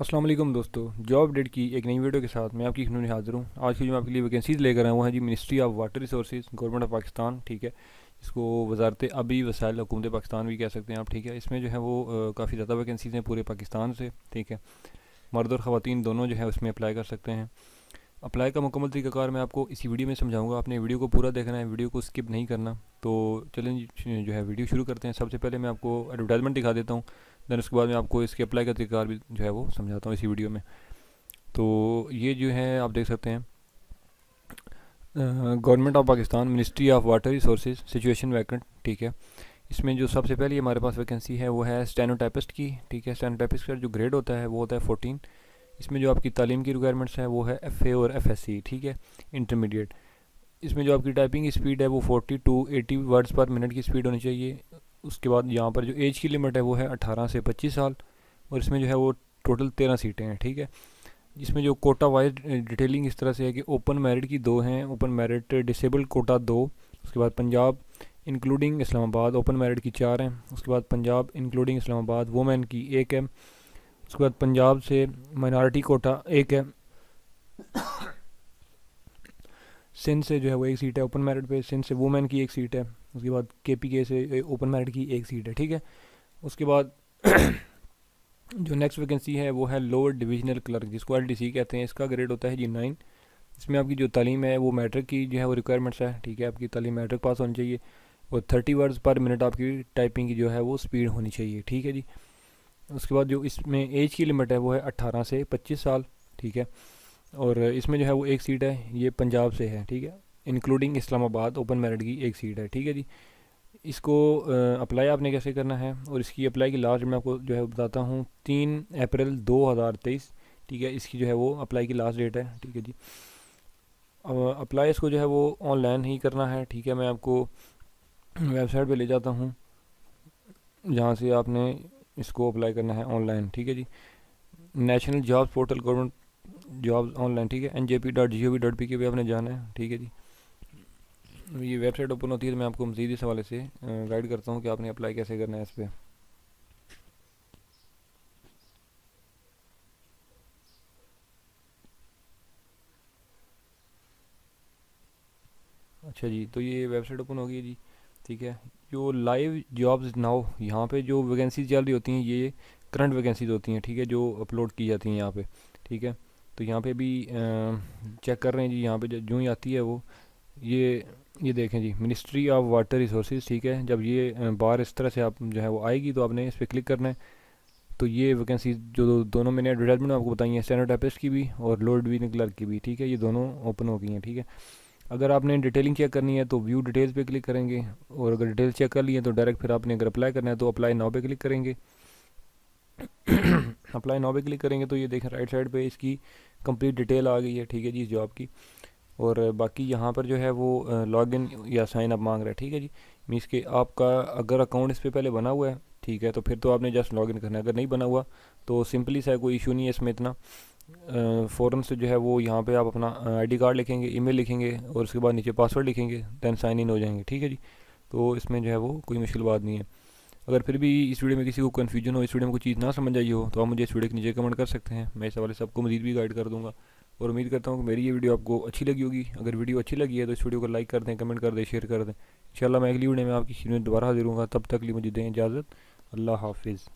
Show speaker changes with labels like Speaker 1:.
Speaker 1: अस्सलाम वालेकुम दोस्तों, जॉब अपडेट की एक नई वीडियो के साथ मैं आपकी खिदमत में हाज़िर हूँ। आज की जो मैं आपके लिए वैकेंसीज़ लेकर आया हूँ वो है जी ministry of water resources government of Pakistan. ठीक है, इसको वजारत आबी वसाइल हुकूमत पाकिस्तान भी कह सकते हैं आप। ठीक है, इसमें जो है वो काफ़ी ज़्यादा वैकेंसीज़ हैं पूरे पाकिस्तान से। ठीक है, मर्द और ख़वातीन दोनों जो है उसमें अप्लाई कर सकते हैं। अप्लाई का मुकम्मल तरीक़ाकार मैं आपको इसी वीडियो में समझाऊंगा। आपने वीडियो को पूरा देखना है, वीडियो को स्किप नहीं करना। तो चलें जो है वीडियो शुरू करते हैं। सबसे पहले मैं आपको एडवर्टाइजमेंट दिखा देता हूँ, दैन उसके बाद मैं आपको इसके अप्लाई का तरीक़ाकार भी जो है वो समझाता हूँ इसी वीडियो में। तो ये जो है आप देख सकते हैं, government of Pakistan ministry of water resources situation vacant. ठीक है, इसमें जो सबसे पहले हमारे पास वैकेंसी है वो है स्टेनोटाइपिस्ट की। ठीक है, स्टेनोटाइपिस्ट का जो ग्रेड होता है वो होता है 14। इसमें जो आपकी तालीम की रिक्वायरमेंट्स है वो है FA और FSC। ठीक है, इंटरमीडिएट। इसमें जो आपकी टाइपिंग की स्पीड है वो 40 टू 80 वर्ड्स पर मिनट की स्पीड होनी चाहिए। उसके बाद यहाँ पर जो एज की लिमिट है वो है 18 से 25 साल, और इसमें जो है वो टोटल 13 सीटें हैं। ठीक है, इसमें जो कोटा वाइज डिटेलिंग इस तरह से है कि ओपन मेरिट की 2 हैं, ओपन मेरिट डिसेबल्ड कोटा 2। उसके बाद Punjab including Islamabad open merit की 4 हैं। उसके बाद पंजाब इंक्लूडिंग इस्लामाबाद वुमेन की 1 है। उसके बाद पंजाब से माइनॉरिटी कोटा 1 है। सिंध से जो है वो 1 सीट है ओपन मेरिट पे, सिंध से वुमेन की 1 सीट है। उसके बाद KPK से ओपन मेरिट की 1 सीट है। ठीक है, उसके बाद जो नेक्स्ट वैकेंसी है वो है लोअर डिविजनल क्लर्क, जिसको LDC कहते हैं। इसका ग्रेड होता है जी 9। इसमें आपकी जो तालीम है वो मैट्रिक की जो है वो रिक्वायरमेंट्स है। ठीक है, आपकी तालीम मैट्रिक पास होनी चाहिए और 30 वर्ड्स पर मिनट आपकी टाइपिंग की जो है वो स्पीड होनी चाहिए। ठीक है जी, उसके बाद जो इसमें एज की लिमिट है वो है 18 से 25 साल। ठीक है, और इसमें जो है वो 1 सीट है, ये पंजाब से है। ठीक है, इंक्लूडिंग इस्लामाबाद ओपन मेरिट की 1 सीट है। ठीक है जी, इसको अप्लाई आपने कैसे करना है और इसकी अप्लाई की लास्ट मैं आपको जो है बताता हूँ, 3 अप्रैल 2023। ठीक है, इसकी जो है वो अप्लाई की लास्ट डेट है। ठीक है जी, अप्लाई इसको जो है वो ऑनलाइन ही करना है। ठीक है, मैं आपको वेबसाइट पे ले जाता हूँ जहाँ से आपने इसको अप्लाई करना है ऑनलाइन। ठीक है जी, national jobs portal government jobs online. ठीक है, njp.gov.pk पे आपने जाना है। ठीक है जी, ये वेबसाइट ओपन होती है तो मैं आपको मज़ीद इस हवाले से गाइड करता हूँ कि आपने अप्लाई कैसे करना है इस पर। अच्छा जी, तो ये वेबसाइट ओपन हो गई है जी। ठीक है, जो लाइव जॉब्स नाउ यहाँ पे जो वैकेंसीज चल रही होती हैं ये करंट वैकेंसीज होती हैं। ठीक है, जो अपलोड की जाती हैं यहाँ पे। ठीक है, तो यहाँ पे भी चेक कर रहे हैं जी। यहाँ पे जो ही आती है वो ये देखें जी, मिनिस्ट्री ऑफ वाटर रिसोर्सेज। ठीक है, जब ये बार इस तरह से आप जो है वो आएगी तो आपने इस पर क्लिक करना है। तो ये वैकेंसी जो दोनों मैंने एडवर्टाइजमेंट आपको बताई हैं, स्टेनोटाइपिस्ट की भी और लोअर डिवीजन क्लर्क की भी। ठीक है, ये दोनों ओपन हो गई हैं। ठीक है, अगर आपने डिटेलिंग चेक करनी है तो व्यू डिटेल्स पे क्लिक करेंगे, और अगर डिटेल्स चेक कर ली है तो डायरेक्ट फिर आपने अगर अप्लाई करना है तो अप्लाई नाउ पे क्लिक करेंगे। अप्लाई नाउ पे क्लिक करेंगे तो ये देखें राइट साइड पे इसकी कंप्लीट डिटेल आ गई है। ठीक है जी, इस जॉब की। और बाकी यहाँ पर जो है वो लॉगिन या साइन अप मांग रहा है। ठीक है जी, मीन्स कि आपका अगर अकाउंट इस पर पहले बना हुआ है, ठीक है, तो फिर तो आपने जस्ट लॉगिन करना है। अगर नहीं बना हुआ तो सिंपली सा कोई इशू नहीं है इसमें इतना। फ़ौरन से जो है वो यहाँ पे आप अपना ID कार्ड लिखेंगे, ईमेल लिखेंगे और उसके बाद नीचे पासवर्ड लिखेंगे, दैन साइन इन हो जाएंगे। ठीक है जी, तो इसमें जो है वो कोई मुश्किल बात नहीं है। अगर फिर भी इस वीडियो में किसी को कन्फ्यूजन हो, इस वीडियो में कोई चीज़ ना समझ आई हो, तो आप मुझे इस वीडियो के नीचे कमेंट कर सकते हैं। मैं इस हवाले से आपको मज़ीद भी गाइड कर दूँगा। और उम्मीद करता हूँ कि मेरी ये वीडियो आपको अच्छी लगी होगी। अगर वीडियो अच्छी लगी है तो इस वीडियो को लाइक कर दें, कमेंट कर दें, शेयर कर दें। इंशाल्लाह मैं अगली वीडियो में आपकी खिदमत में दोबारा हाजिर हूँगा। तब तक लिए मुझे दें इजाज़त। अल्लाह हाफिज़।